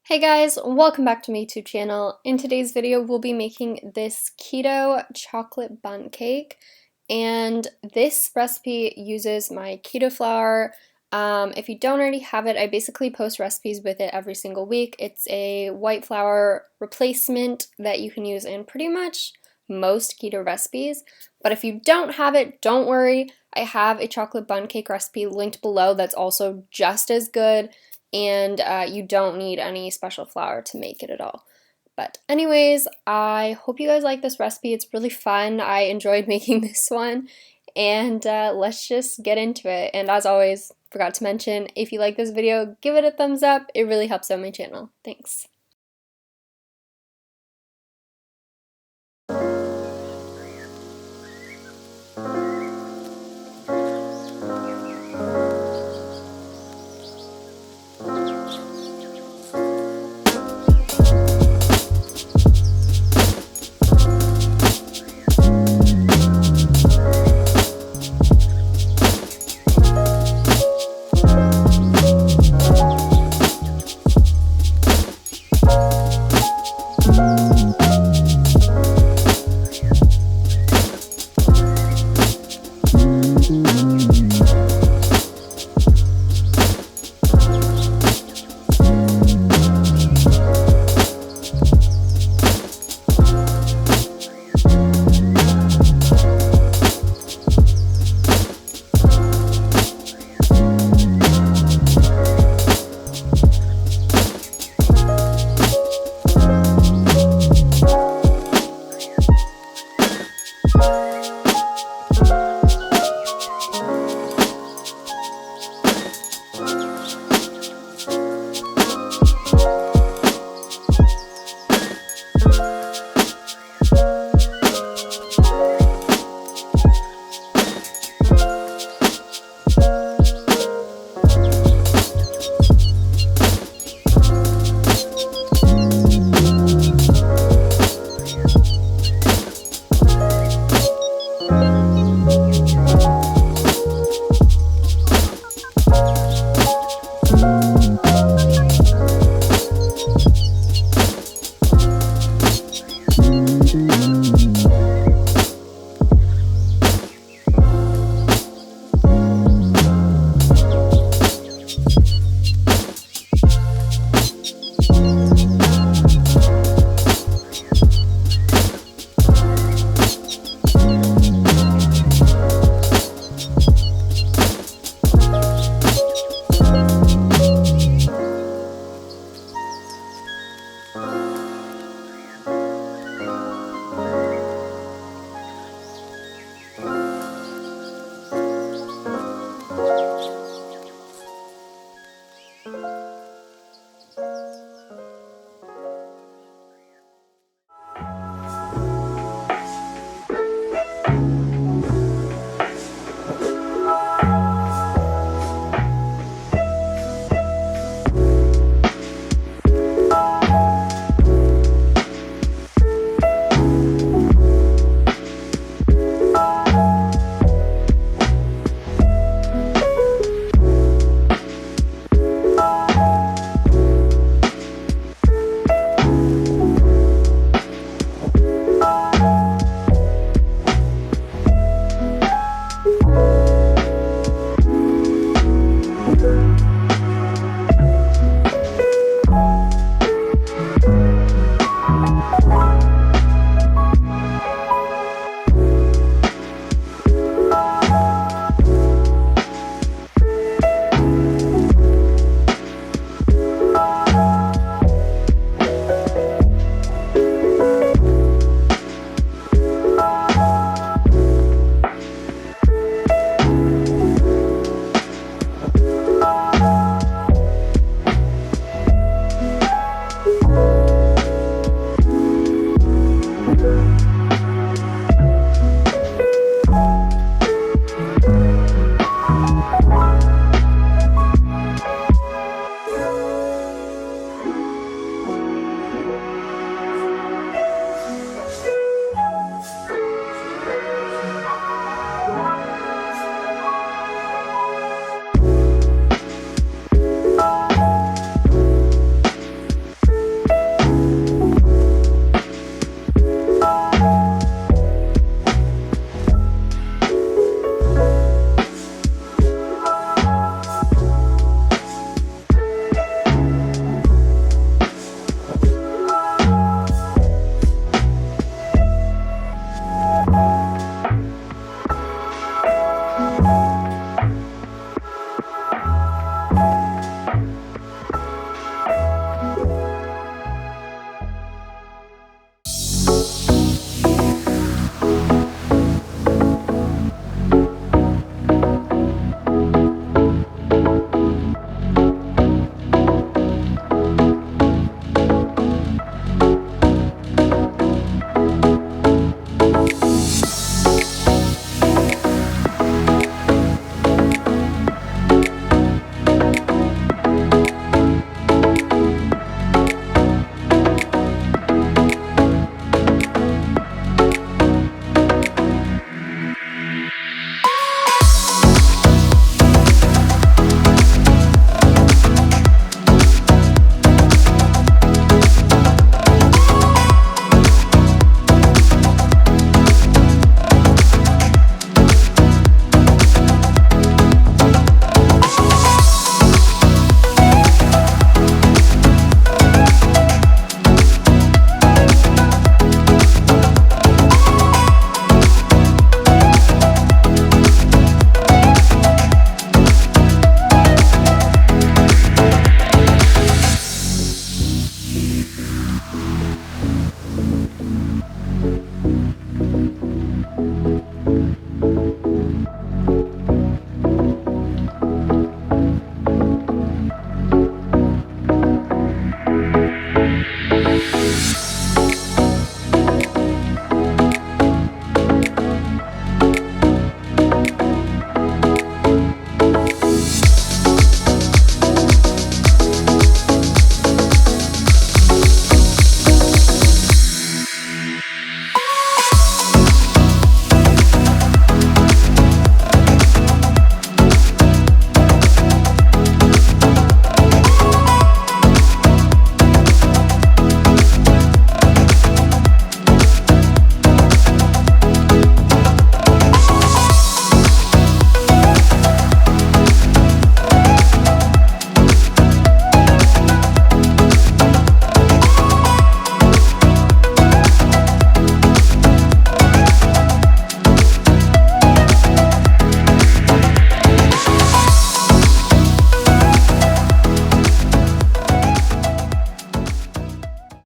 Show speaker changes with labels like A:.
A: Hey guys, welcome back to my YouTube channel. In today's video, we'll be making this keto chocolate bundt cake, and this recipe uses my keto flour. If you don't already have it, I basically post recipes with it every single week. It's a white flour replacement that you can use in pretty much most keto recipes, but if you don't have it, don't worry. I have a chocolate bundt cake recipe linked below that's also just as good, and you don't need any special flour to make it at all. But anyways, I hope you guys like this recipe. It's really fun. I enjoyed making this one, and let's just get into it. And as always, forgot to mention, if you like this video, give it a thumbs up. It really helps out my channel. Thanks.